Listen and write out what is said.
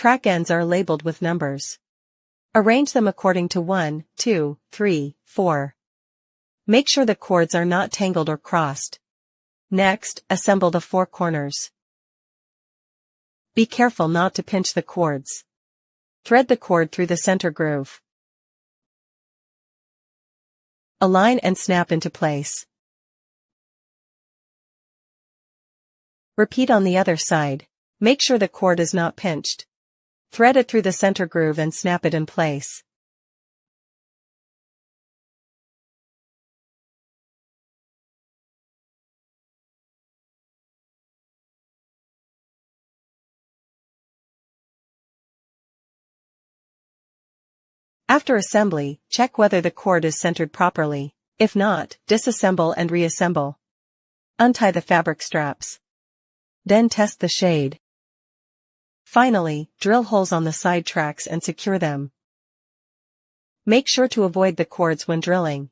Track ends are labeled with numbers. Arrange them according to 1, 2, 3, 4. Make sure the cords are not tangled or crossed. Next, assemble the 4 corners. Be careful not to pinch the cords. Thread the cord through the center groove. Align and snap into place. Repeat on the other side. Make sure the cord is not pinched. Thread it through the center groove and snap it in place. After assembly, check whether the cord is centered properly. If not, disassemble and reassemble. Untie the fabric straps. Then test the shade. Finally, drill holes on the side tracks and secure them. Make sure to avoid the cords when drilling.